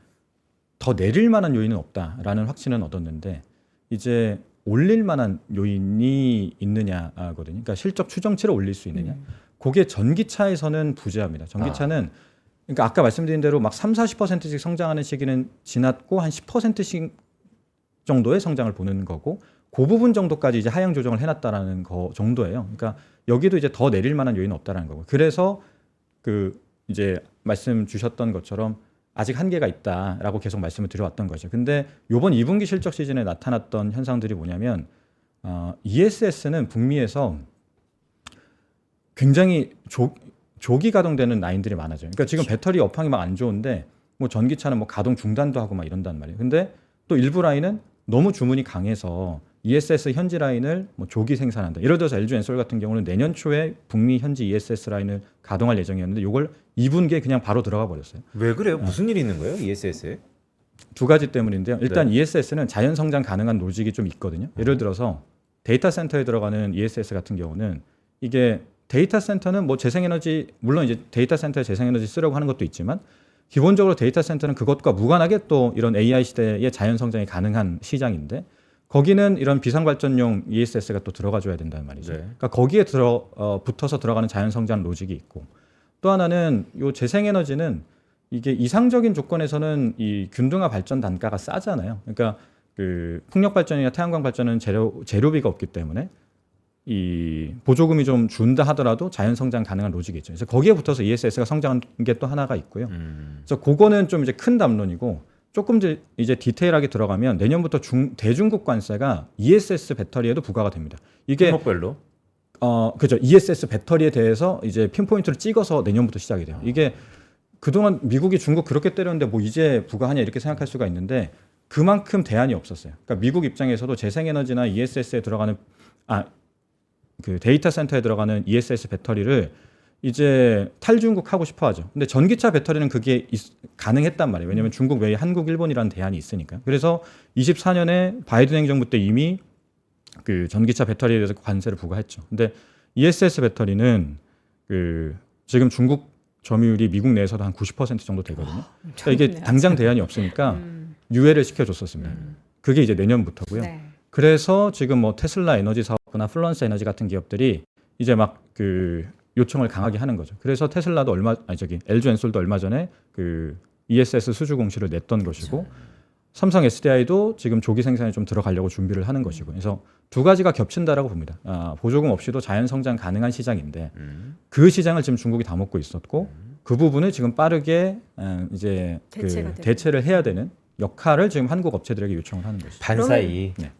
더 내릴 만한 요인은 없다라는 확신은 얻었는데 이제 올릴 만한 요인이 있느냐거든요. 그러니까 실적 추정치를 올릴 수 있느냐. 그게 전기차에서는 부재합니다. 전기차는 그러니까 아까 말씀드린 대로 막 30-40%씩 성장하는 시기는 지났고 한 10%씩 정도의 성장을 보는 거고 그 부분 정도까지 이제 하향 조정을 해놨다라는 거 정도예요. 그러니까 여기도 이제 더 내릴 만한 요인은 없다라는 거고. 그래서 그 이제 말씀 주셨던 것처럼 아직 한계가 있다라고 계속 말씀을 드려왔던 거죠. 근데 이번 2분기 실적 시즌에 나타났던 현상들이 뭐냐면 ESS는 북미에서 굉장히 조기 가동되는 라인들이 많아져요. 그러니까 지금 배터리 업황이 막 안 좋은데 뭐 전기차는 뭐 가동 중단도 하고 막 이런단 말이에요. 근데 또 일부 라인은 너무 주문이 강해서 ESS 현지 라인을 뭐 조기 생산한다. 예를 들어서 LG엔솔 같은 경우는 내년 초에 북미 현지 ESS 라인을 가동할 예정이었는데 이걸 2분기에 그냥 바로 들어가 버렸어요. 왜 그래요? 무슨 일이 있는 거예요? ESS에? 두 가지 때문인데요. 일단 네. ESS는 자연 성장 가능한 로직이 좀 있거든요. 예를 들어서 데이터 센터에 들어가는 ESS 같은 경우는 이게 데이터 센터는 뭐 재생에너지 물론 이제 데이터 센터에 재생에너지 쓰려고 하는 것도 있지만 기본적으로 데이터 센터는 그것과 무관하게 또 이런 AI 시대의 자연 성장이 가능한 시장인데 거기는 이런 비상발전용 ESS가 또 들어가줘야 된다는 말이죠. 네. 그러니까 거기에 붙어서 들어가는 자연 성장 로직이 있고 또 하나는 이 재생에너지는 이게 이상적인 조건에서는 이 균등화 발전 단가가 싸잖아요. 그러니까 그 풍력 발전이나 태양광 발전은 재료비가 없기 때문에 이 보조금이 좀 준다 하더라도 자연 성장 가능한 로직이죠. 그래서 거기에 붙어서 ESS가 성장한 게 또 하나가 있고요. 그래서 그거는 좀 이제 큰 담론이고 조금 이제 디테일하게 들어가면 내년부터 대중국 관세가 ESS 배터리에도 부과가 됩니다. 이게 품목별로 그죠. ESS 배터리에 대해서 이제 핀포인트를 찍어서 내년부터 시작이 돼요. 이게 그동안 미국이 중국 그렇게 때렸는데 뭐 이제 부과하냐 이렇게 생각할 수가 있는데 그만큼 대안이 없었어요. 그러니까 미국 입장에서도 재생에너지나 ESS에 들어가는 그 데이터 센터에 들어가는 ESS 배터리를 이제 탈중국 하고 싶어 하죠. 근데 전기차 배터리는 그게 가능했단 말이에요. 왜냐하면 중국 외에 한국, 일본이라는 대안이 있으니까. 그래서 24년에 바이든 행정부 때 이미 그 전기차 배터리에 대해서 관세를 부과했죠. 근데 ESS 배터리는 그 지금 중국 점유율이 미국 내에서도 한 90% 정도 되거든요. 그러니까 이게 당장 대안이 없으니까 유예를 시켜줬었습니다. 그게 이제 내년부터고요. 네. 그래서 지금 뭐 테슬라 에너지 사업부나 플런스 에너지 같은 기업들이 이제 막 그 요청을 강하게 하는 거죠. 그래서 테슬라도 LG 엔솔도 얼마 전에 그 ESS 수주 공시를 냈던 것이고 삼성 SDI도 지금 조기 생산에 좀 들어가려고 준비를 하는 것이고. 그래서 두 가지가 겹친다라고 봅니다. 보조금 없이도 자연 성장 가능한 시장인데 그 시장을 지금 중국이 다 먹고 있었고 그 부분을 지금 빠르게 이제 대체를 해야 되는 역할을 지금 한국 업체들에게 요청을 하는 것이죠. 반사이. 네.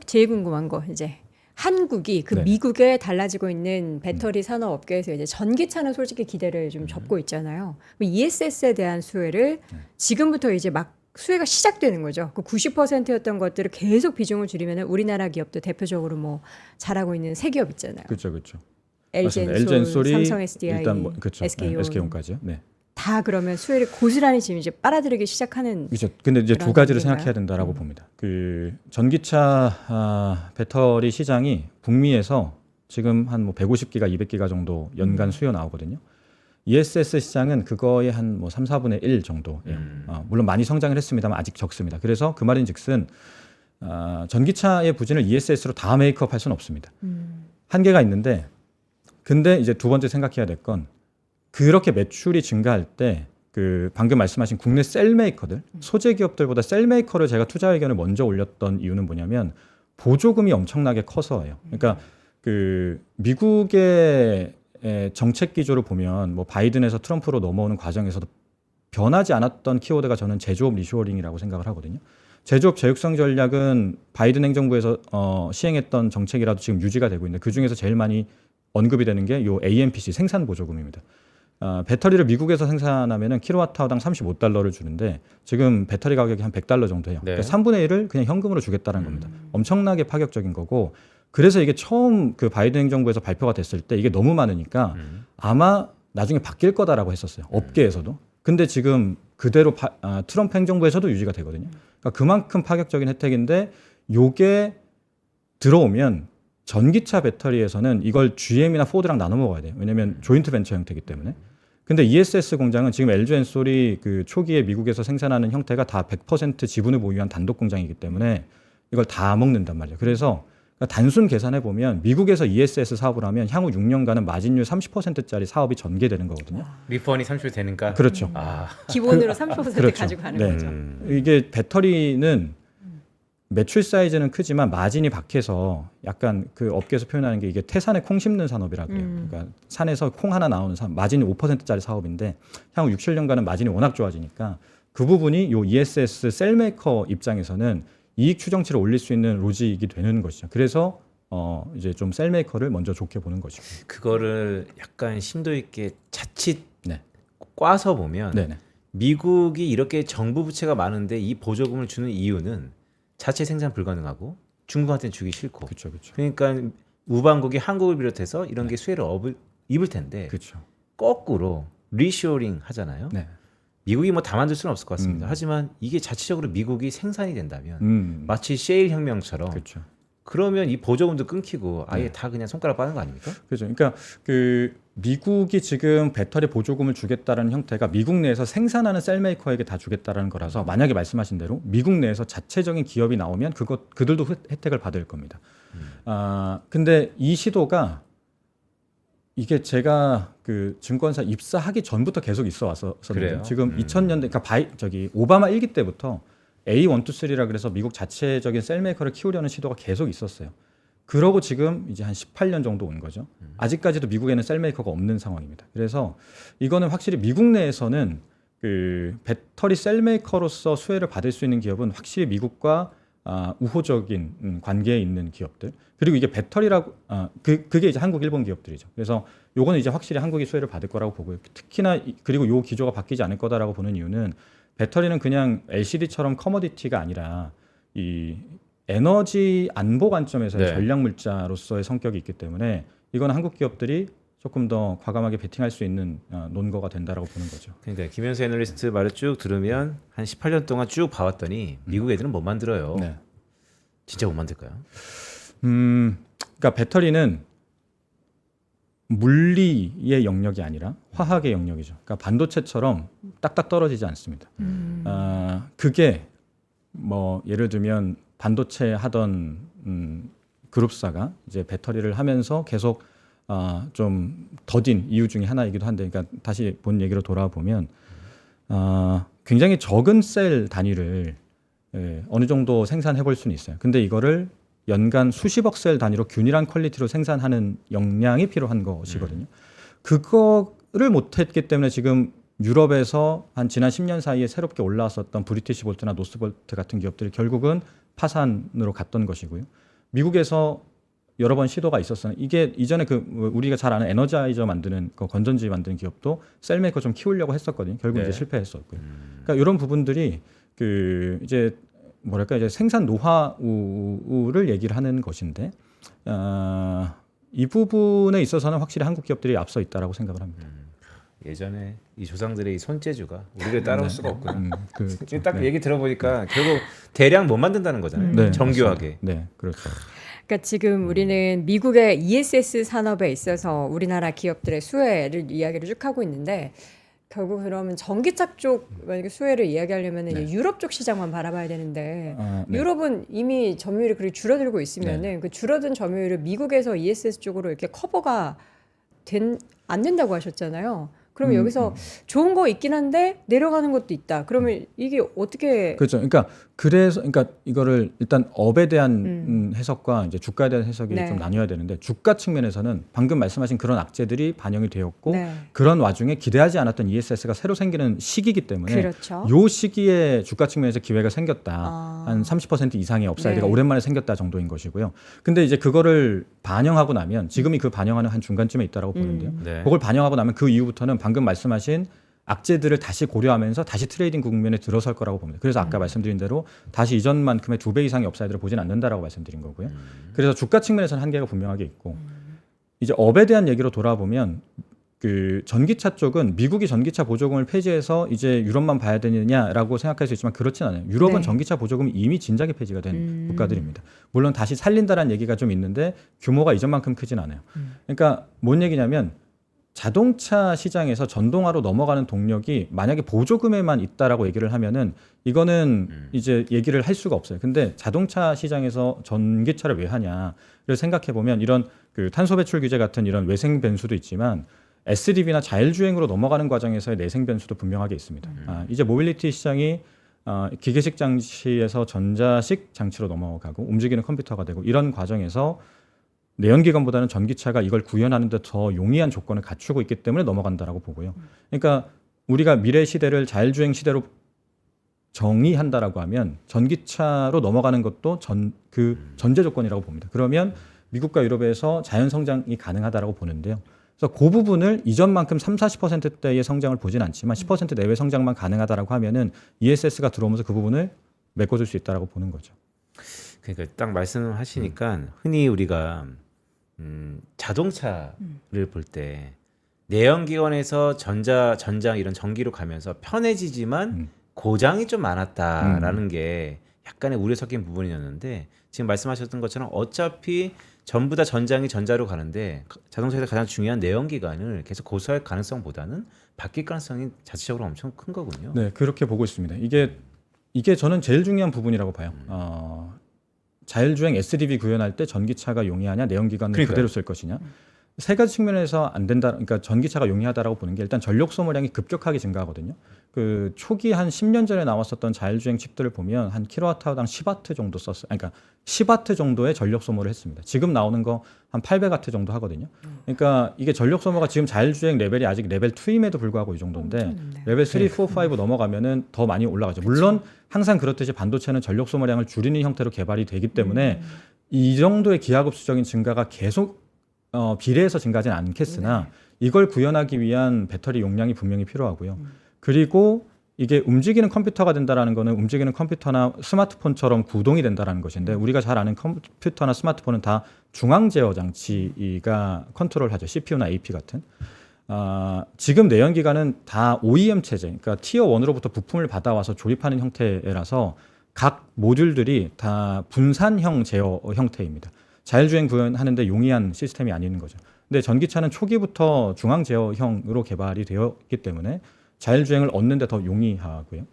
제일 궁금한 거 이제 한국이 그 네. 미국에 달라지고 있는 배터리 산업 업계에서 이제 전기차는 솔직히 기대를 좀 접고 있잖아요. ESS에 대한 수혜를 지금부터 이제 막 수혜가 시작되는 거죠. 그 90%였던 것들을 계속 비중을 줄이면 우리나라 기업도 대표적으로 뭐 잘하고 있는 세 기업 있잖아요. 그렇죠. LG 엔솔, 삼성 SDI, 일단 뭐, 그렇죠. SK온. SK온까지요. 네. 다 그러면 수혜를 고스란히 지금 이제 빨아들이기 시작하는. 그렇죠. 근데 이제 두 그런 가지를 얘기인가요? 생각해야 된다라고 봅니다. 그 전기차 배터리 시장이 북미에서 지금 한 뭐 150기가, 200기가 정도 연간 수요 나오거든요. ESS 시장은 그거의 한 뭐 3, 4분의 1 정도예요. 물론 많이 성장을 했습니다만 아직 적습니다. 그래서 그 말인즉슨 전기차의 부진을 ESS로 다 메이크업 할 수는 없습니다. 한계가 있는데 근데 이제 두 번째 생각해야 될 건 그렇게 매출이 증가할 때 그 방금 말씀하신 국내 셀 메이커들, 소재 기업들보다 셀 메이커를 제가 투자 의견을 먼저 올렸던 이유는 뭐냐면 보조금이 엄청나게 커서예요. 그러니까 그 미국의 정책 기조를 보면 뭐 바이든에서 트럼프로 넘어오는 과정에서도 변하지 않았던 키워드가 저는 제조업 리쇼어링이라고 생각을 하거든요. 제조업 재육성 전략은 바이든 행정부에서 시행했던 정책이라도 지금 유지가 되고 있는데 그 중에서 제일 많이 언급이 되는 게 요 AMPC 생산 보조금입니다. 배터리를 미국에서 생산하면은 킬로와트아워당 $35를 주는데 지금 배터리 가격이 한 $100 정도 해요. 네. 그러니까 3분의 1을 그냥 현금으로 주겠다는 겁니다. 엄청나게 파격적인 거고 그래서 이게 처음 그 바이든 행정부에서 발표가 됐을 때 이게 너무 많으니까 아마 나중에 바뀔 거다라고 했었어요. 업계에서도. 근데 지금 그대로 트럼프 행정부에서도 유지가 되거든요. 그러니까 그만큼 파격적인 혜택인데 요게 들어오면 전기차 배터리에서는 이걸 GM이나 포드랑 나눠 먹어야 돼요. 왜냐하면 조인트 벤처 형태이기 때문에. 근데 ESS 공장은 지금 LG 엔솔이 그 초기에 미국에서 생산하는 형태가 다 100% 지분을 보유한 단독 공장이기 때문에 이걸 다 먹는단 말이에요. 그래서 단순 계산해 보면 미국에서 ESS 사업을 하면 향후 6년간은 마진율 30%짜리 사업이 전개되는 거거든요. 리펀이 30% 되니까. 그렇죠. 기본으로 30% 그렇죠. 가지고 가는 네. 거죠. 이게 배터리는 매출 사이즈는 크지만 마진이 박해서 약간 그 업계에서 표현하는 게 이게 태산에 콩 심는 산업이라고 해요. 그러니까 산에서 콩 하나 나오는 마진이 5%짜리 사업인데 향후 6, 7년간은 마진이 워낙 좋아지니까 그 부분이 요 ESS 셀메이커 입장에서는 이익 추정치를 올릴 수 있는 로직이 되는 것이죠. 그래서 이제 좀 셀메이커를 먼저 좋게 보는 것이고. 그거를 약간 심도 있게 자칫 네. 꽈서 보면 네네. 미국이 이렇게 정부 부채가 많은데 이 보조금을 주는 이유는 자체 생산 불가능하고 중국한테는 주기 싫고. 그렇죠, 그렇죠. 그러니까 우방국이 한국을 비롯해서 이런 게 수혜를 입을 텐데 그렇죠. 거꾸로 리쇼링 하잖아요. 네. 미국이 뭐 다 만들 수는 없을 것 같습니다. 하지만 이게 자체적으로 미국이 생산이 된다면 마치 셰일 혁명처럼 그렇죠. 그러면 이 보조금도 끊기고 아예 다 그냥 손가락 빠는 거 아닙니까? 그렇죠. 그러니까 그 미국이 지금 배터리 보조금을 주겠다라는 형태가 미국 내에서 생산하는 셀메이커에게 다 주겠다라는 거라서 만약에 말씀하신 대로 미국 내에서 자체적인 기업이 나오면 그들도 혜택을 받을 겁니다. 근데 이 시도가 이게 제가 그 증권사 입사하기 전부터 계속 있어 왔었거든요. 그래요? 지금 2000년대 그러니까 오바마 1기 때부터 A123라 그래서 미국 자체적인 셀메이커를 키우려는 시도가 계속 있었어요. 그러고 지금 이제 한 18년 정도 온 거죠. 아직까지도 미국에는 셀메이커가 없는 상황입니다. 그래서 이거는 확실히 미국 내에서는 그 배터리 셀메이커로서 수혜를 받을 수 있는 기업은 확실히 미국과 우호적인 관계에 있는 기업들. 그리고 이게 배터리라고 그게 이제 한국, 일본 기업들이죠. 그래서 요거는 이제 확실히 한국이 수혜를 받을 거라고 보고요. 특히나 그리고 요 기조가 바뀌지 않을 거다라고 보는 이유는 배터리는 그냥 LCD처럼 커머디티가 아니라 이 에너지 안보 관점에서의 네. 전략 물자로서의 성격이 있기 때문에 이건 한국 기업들이 조금 더 과감하게 베팅할 수 있는 논거가 된다라고 보는 거죠. 그러니까 김현수 애널리스트 말을 쭉 들으면 한 18년 동안 쭉 봐왔더니 미국 애들은 못 만들어요. 네. 진짜 못 만들까요? 그러니까 배터리는 물리의 영역이 아니라 화학의 영역이죠. 그러니까 반도체처럼 딱딱 떨어지지 않습니다. 그게 뭐 예를 들면 반도체 하던 그룹사가 이제 배터리를 하면서 계속 좀 더딘 이유 중에 하나이기도 한데, 그러니까 다시 본 얘기로 돌아와 보면 굉장히 적은 셀 단위를 어느 정도 생산해 볼 수는 있어요. 근데 이거를 연간 수십억 셀 단위로 균일한 퀄리티로 생산하는 역량이 필요한 것이거든요. 그거를 못했기 때문에 지금 유럽에서 한 지난 10년 사이에 새롭게 올라왔었던 브리티시 볼트나 노스볼트 같은 기업들이 결국은 파산으로 갔던 것이고요. 미국에서 여러 번 시도가 있었어요. 이게 이전에 우리가 잘 아는 에너자이저 만드는 건전지 만드는 기업도 셀메이커 좀 키우려고 했었거든요. 결국 네. 이제 실패했었고요. 그러니까 이런 부분들이 이제 뭐랄까 이제 생산 노하우를 얘기를 하는 것인데 이 부분에 있어서는 확실히 한국 기업들이 앞서 있다라고 생각을 합니다. 예전에 이 조상들의 이 손재주가 우리를 따라올 수가 없군요. 딱 네. 얘기 들어보니까 결국 대량 못 만든다는 거잖아요. 네, 정교하게. 맞습니다. 네, 그렇죠. 그러니까 지금 우리는 미국의 ESS 산업에 있어서 우리나라 기업들의 수혜를 이야기를 쭉 하고 있는데, 결국 그러면 전기차 쪽 만약에 수혜를 이야기하려면 네. 유럽 쪽 시장만 바라봐야 되는데 네. 유럽은 이미 점유율이 그렇게 줄어들고 있으면은 그 줄어든 점유율을 미국에서 ESS 쪽으로 이렇게 커버가 안 된다고 하셨잖아요. 그러면 여기서 좋은 거 있긴 한데 내려가는 것도 있다. 그러면 이게 어떻게? 그렇죠. 그러니까 이거를 일단 업에 대한 해석과 이제 주가에 대한 해석이 네. 좀 나뉘어야 되는데, 주가 측면에서는 방금 말씀하신 그런 악재들이 반영이 되었고 네. 그런 와중에 기대하지 않았던 ESS가 새로 생기는 시기이기 때문에 그렇죠. 요 시기에 주가 측면에서 기회가 생겼다. 한 30% 이상의 업사이드가 네. 오랜만에 생겼다 정도인 것이고요. 근데 이제 그거를 반영하고 나면 지금이 그 반영하는 한 중간쯤에 있다라고 보는데요. 네. 그걸 반영하고 나면 그 이후부터는 방금 말씀하신 악재들을 다시 고려하면서 다시 트레이딩 국면에 들어설 거라고 봅니다. 그래서 아까 말씀드린 대로 다시 이전만큼의 2배 이상의 업사이드를 보진 않는다라고 말씀드린 거고요. 그래서 주가 측면에서는 한계가 분명하게 있고, 이제 업에 대한 얘기로 돌아보면 그 전기차 쪽은 미국이 전기차 보조금을 폐지해서 이제 유럽만 봐야 되느냐라고 생각할 수 있지만 그렇진 않아요. 유럽은 네. 전기차 보조금이 이미 진작에 폐지가 된 국가들입니다. 물론 다시 살린다라는 얘기가 좀 있는데 규모가 이전만큼 크진 않아요. 그러니까 뭔 얘기냐면 자동차 시장에서 전동화로 넘어가는 동력이 만약에 보조금에만 있다라고 얘기를 하면은 이거는 이제 얘기를 할 수가 없어요. 근데 자동차 시장에서 전기차를 왜 하냐를 생각해 보면 이런 그 탄소 배출 규제 같은 이런 외생 변수도 있지만 SDV나 자율주행으로 넘어가는 과정에서의 내생 변수도 분명하게 있습니다. 이제 모빌리티 시장이 기계식 장치에서 전자식 장치로 넘어가고 움직이는 컴퓨터가 되고 이런 과정에서 내연기관보다는 전기차가 이걸 구현하는 데 더 용이한 조건을 갖추고 있기 때문에 넘어간다라고 보고요. 그러니까 우리가 미래 시대를 자율주행 시대로 정의한다라고 하면 전기차로 넘어가는 것도 전제 조건이라고 봅니다. 그러면 미국과 유럽에서 자연 성장이 가능하다라고 보는데요. 그래서 그 부분을 이전만큼 30-40%대의 성장을 보진 않지만 10% 내외 성장만 가능하다라고 하면은 ESS가 들어오면서 그 부분을 메꿔줄 수 있다라고 보는 거죠. 그러니까 딱 말씀하시니까 흔히 우리가 자동차를 볼 때 내연기관에서 전장 이런 전기로 가면서 편해지지만 고장이 좀 많았다라는 게 약간의 우려 섞인 부분이었는데, 지금 말씀하셨던 것처럼 어차피 전부 다 전장이 전자로 가는데 자동차에서 가장 중요한 내연기관을 계속 고수할 가능성보다는 바뀔 가능성이 자체적으로 엄청 큰 거군요. 네, 그렇게 보고 있습니다. 이게 저는 제일 중요한 부분이라고 봐요. 자율주행 SDV 구현할 때 전기차가 용이하냐, 내연기관을 그러니까요. 그대로 쓸 것이냐. 세 가지 측면에서 안 된다. 그러니까 전기차가 용이하다라고 보는 게 일단 전력 소모량이 급격하게 증가하거든요. 그 초기 한 10년 전에 나왔었던 자율주행 칩들을 보면 한 킬로와트당 10와트 정도 썼어요. 그러니까 10와트 정도의 전력 소모를 했습니다. 지금 나오는 거 한 800와트 정도 하거든요. 그러니까 이게 전력 소모가 지금 자율주행 레벨이 아직 레벨 2임에도 불구하고 이 정도인데 레벨 3, 4, 5 넘어가면은 더 많이 올라가죠. 물론 항상 그렇듯이 반도체는 전력 소모량을 줄이는 형태로 개발이 되기 때문에 이 정도의 기하급수적인 증가가 계속 비례해서 증가하지는 않겠으나 이걸 구현하기 위한 배터리 용량이 분명히 필요하고요. 그리고 이게 움직이는 컴퓨터가 된다라는 거는 움직이는 컴퓨터나 스마트폰처럼 구동이 된다라는 것인데 우리가 잘 아는 컴퓨터나 스마트폰은 다 중앙 제어 장치가 컨트롤하죠. CPU나 AP 같은. 지금 내연기관은 다 OEM 체제, 그러니까 티어 1으로부터 부품을 받아와서 조립하는 형태라서 각 모듈들이 다 분산형 제어 형태입니다. 자율주행 구현하는데 용이한 시스템이 아닌 거죠. 근데 전기차는 초기부터 중앙 제어형으로 개발이 되었기 때문에 자율주행을 얻는데 더 용이하고요.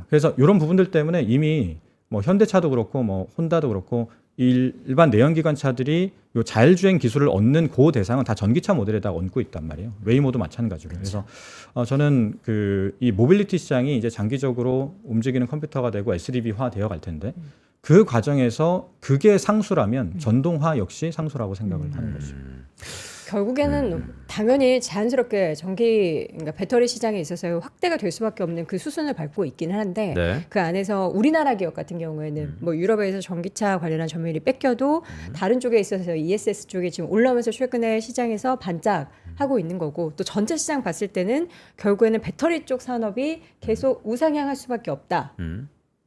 그래서 이런 부분들 때문에 이미 뭐 현대차도 그렇고 뭐 혼다도 그렇고 일반 내연기관 차들이 요 자율주행 기술을 얻는 그 대상은 다 전기차 모델에다 얹고 있단 말이에요. 웨이모도 마찬가지로. 그래서 저는 이 모빌리티 시장이 이제 장기적으로 움직이는 컴퓨터가 되고 SDV화 되어 갈 텐데 그 과정에서 그게 상수라면 전동화 역시 상수라고 생각을 하는 거죠. 결국에는 당연히 자연스럽게 그러니까 배터리 시장에 있어서 확대가 될 수밖에 없는 그 수순을 밟고 있기는 한데 네. 그 안에서 우리나라 기업 같은 경우에는 뭐 유럽에서 전기차 관련한 점유율이 뺏겨도 다른 쪽에 있어서 ESS 쪽에 지금 올라오면서 최근에 시장에서 반짝하고 있는 거고 또 전체 시장 봤을 때는 결국에는 배터리 쪽 산업이 계속 우상향할 수밖에 없다.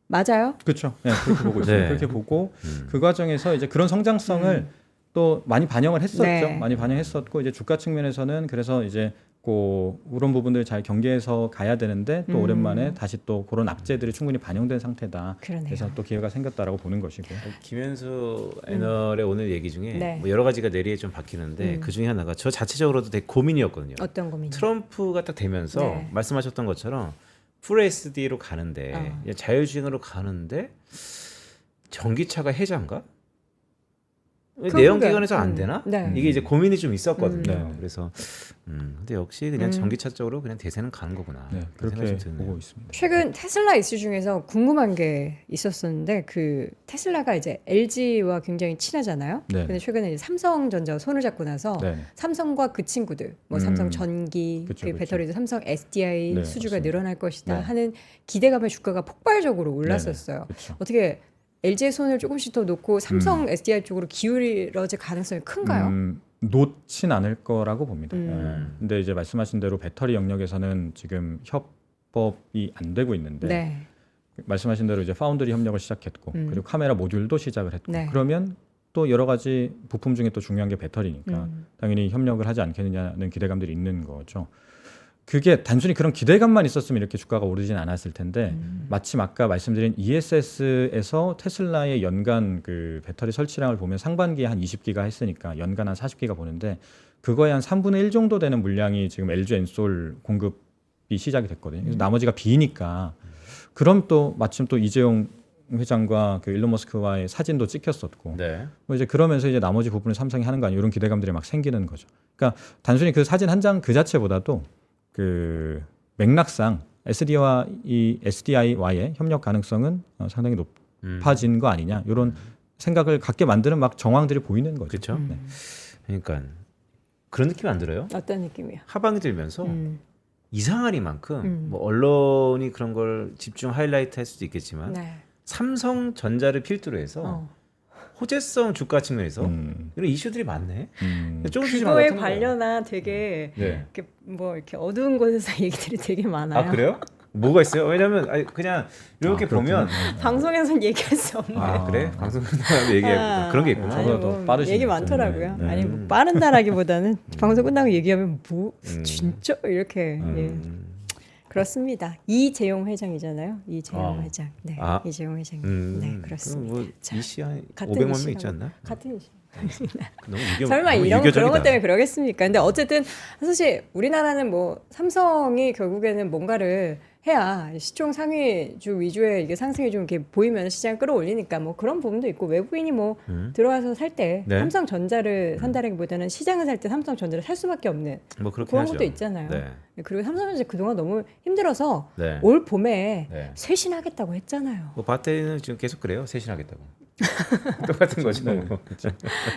맞아요? 그렇죠. 네, 그렇게 보고 있어요. 네. 그렇게 보고 그 과정에서 이제 그런 성장성을 또 많이 반영을 했었죠. 네. 많이 반영했었고 이제 주가 측면에서는 그래서 이제 그런 부분들 잘 경계해서 가야 되는데 또 오랜만에 다시 또 그런 악재들이 충분히 반영된 상태다. 그러네요. 그래서 또 기회가 생겼다라고 보는 것이고. 김현수 애널의 오늘 얘기 중에 네. 뭐 여러 가지가 내리에 좀 박히는데 그 중에 하나가 저 자체적으로도 되게 고민이었거든요. 어떤 고민이? 트럼프가 딱 되면서 네. 말씀하셨던 것처럼 풀 SD로 가는데 자율주행으로 가는데 전기차가 해자인가? 왜 내연기관에서 안 되나? 네. 이게 이제 고민이 좀 있었거든요. 네. 그래서 근데 역시 그냥 전기차 쪽으로 그냥 대세는 가는 거구나. 네, 그런 그렇게 생각이 좀 드네요. 보고 있습니다. 최근 테슬라 이슈 중에서 궁금한 게 있었었는데 그 테슬라가 이제 LG와 굉장히 친하잖아요. 네. 근데 최근에 이제 삼성전자 손을 잡고 나서 네. 삼성과 그 친구들, 뭐 삼성 전기, 그쵸, 그 그쵸. 배터리도 삼성 SDI 네, 수주가 맞습니다. 늘어날 것이다 네. 하는 기대감에 주가가 폭발적으로 올랐었어요. 그렇죠. 어떻게 LG의 손을 조금씩 더 놓고 삼성 SDI 쪽으로 기울어질 가능성이 큰가요? 놓진 않을 거라고 봅니다. 음. 근데 이제 말씀하신 대로 배터리 영역에서는 지금 협업이 안 되고 있는데 네. 말씀하신 대로 이제 파운드리 협력을 시작했고 그리고 카메라 모듈도 시작을 했고 네. 그러면 또 여러 가지 부품 중에 또 중요한 게 배터리니까 당연히 협력을 하지 않겠느냐는 기대감들이 있는 거죠. 그게 단순히 그런 기대감만 있었으면 이렇게 주가가 오르진 않았을 텐데 마침 아까 말씀드린 ESS에서 테슬라의 연간 그 배터리 설치량을 보면 상반기에 한 20기가 했으니까 연간 한 40기가 보는데 그거에 한 3분의 1 정도 되는 물량이 지금 LG 엔솔 공급이 시작이 됐거든요. 그래서 나머지가 비니까 그럼 또 마침 또 이재용 회장과 그 일론 머스크와의 사진도 찍혔었고 네. 뭐 이제 그러면서 이제 나머지 부분을 삼성이 하는 거 아니에요? 이런 기대감들이 막 생기는 거죠. 그러니까 단순히 그 사진 한 장 그 자체보다도 그 맥락상 SD와 이 SDI와의 협력 가능성은 상당히 높아진 거 아니냐 이런 생각을 갖게 만드는 막 정황들이 보이는 거죠. 그렇죠. 그러니까 그런 느낌이 안 들어요? 어떤 느낌이요? 하방이 들면서 이상하리만큼 뭐 언론이 그런 걸 집중 하이라이트 할 수도 있겠지만 네. 삼성전자를 필두로 해서 호재성 주가 측면에서 이런 이슈들이 많네. 조금씩 그거에 같은 거. 관련한 되게 네. 이렇게 뭐 이렇게 어두운 곳에서 얘기들이 되게 많아요. 아 그래요? 뭐가 있어요? 왜냐면 그냥 이렇게 보면 방송에서는 얘기할 수 없는. 그래? 방송 끝나면 얘기해. 그런 게 있구나. 저보다 아니, 더 빠르시네. 얘기 많더라고요. 네. 아니 뭐 빠른다라기보다는 방송 끝나고 얘기하면 뭐 진짜 이렇게 예. 그렇습니다. 이재용 회장이잖아요. 이재용 회장. 네, 이재용 회장님. 네, 그렇습니다. 뭐 자, 이씨 한 같은 500만 명 이슈라고. 있지 않나? 같은 이슈. 너무 설마 너무 이런 그런 유교적이다. 것 때문에 그러겠습니까? 근데 어쨌든 사실 우리나라는 뭐 삼성이 결국에는 뭔가를 해야 시총 상위주 위주의 이게 상승이 좀 이렇게 보이면 시장을 끌어올리니까 뭐 그런 부분도 있고 외국인이 뭐 들어와서 살 때 네. 삼성전자를 산다라기보다는 시장을 살 때 삼성전자를 살 수밖에 없는 뭐 그렇긴 그런 하죠. 것도 있잖아요. 네. 그리고 삼성전자 그동안 너무 힘들어서 네. 올 봄에 네. 쇄신하겠다고 했잖아요. 뭐 배터리는 지금 계속 그래요. 쇄신하겠다고. 똑같은 거죠. 네. 뭐.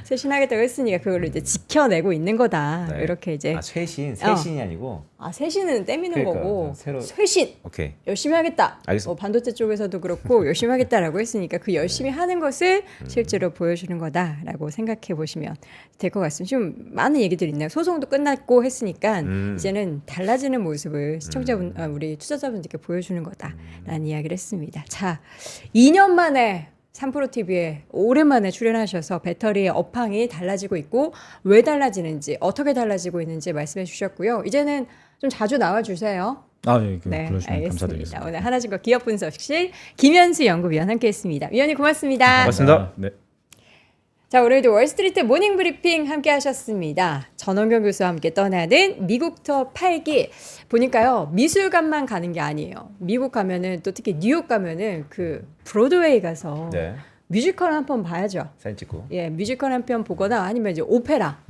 쇄신하겠다고 했으니까 그걸 이제 지켜내고 있는 거다. 네. 이렇게 이제 아, 쇄신이 아니고. 쇄신은 떼미는 그러니까, 거고 새로- 쇄신 오케이. 열심히 하겠다. 알겠습니다. 반도체 쪽에서도 그렇고 열심히 하겠다라고 했으니까 그 열심히 하는 것을 실제로 보여주는 거다라고 생각해 보시면 될 것 같습니다. 좀 많은 얘기들이 있네요. 소송도 끝났고 했으니까 이제는 달라지는 모습을 시청자분, 우리 투자자분들께 보여주는 거다라는 이야기를 했습니다. 자, 2년 만에 3프로TV에 오랜만에 출연하셔서 배터리의 업황이 달라지고 있고 왜 달라지는지 어떻게 달라지고 있는지 말씀해 주셨고요. 이제는 좀 자주 나와주세요. 예, 네, 불러주시면 알겠습니다. 감사드리겠습니다. 오늘 하나증권 기업분석실 김현수 연구위원 함께했습니다. 위원님 고맙습니다. 고맙습니다. 네. 자, 오늘도 월스트리트 모닝 브리핑 함께 하셨습니다. 전원경 교수와 함께 떠나는 미국 투어 8기. 보니까요, 미술관만 가는 게 아니에요. 미국 가면은 또 특히 뉴욕 가면은 그 브로드웨이 가서 네. 뮤지컬 한 편 봐야죠. 사진 찍고. 예, 뮤지컬 한 편 보거나 아니면 이제 오페라.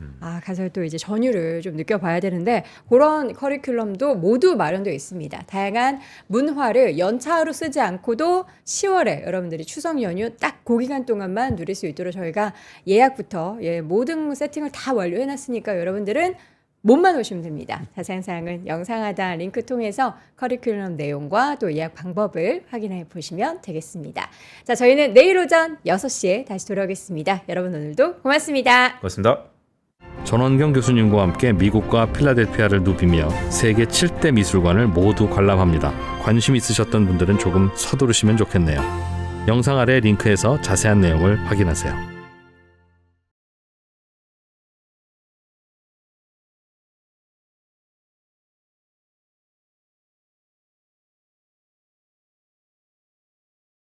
가서 또 이제 전율을 좀 느껴봐야 되는데 그런 커리큘럼도 모두 마련되어 있습니다. 다양한 문화를 연차로 쓰지 않고도 10월에 여러분들이 추석 연휴 딱 그 기간 동안만 누릴 수 있도록 저희가 예약부터 모든 세팅을 다 완료해놨으니까 여러분들은 몸만 오시면 됩니다. 자세한 사항은 영상 하단 링크 통해서 커리큘럼 내용과 또 예약 방법을 확인해 보시면 되겠습니다. 자, 저희는 내일 오전 6시에 다시 돌아오겠습니다. 여러분 오늘도 고맙습니다. 고맙습니다. 전원경 교수님과 함께 미국과 필라델피아를 누비며 세계 7대 미술관을 모두 관람합니다. 관심 있으셨던 분들은 조금 서두르시면 좋겠네요. 영상 아래 링크에서 자세한 내용을 확인하세요.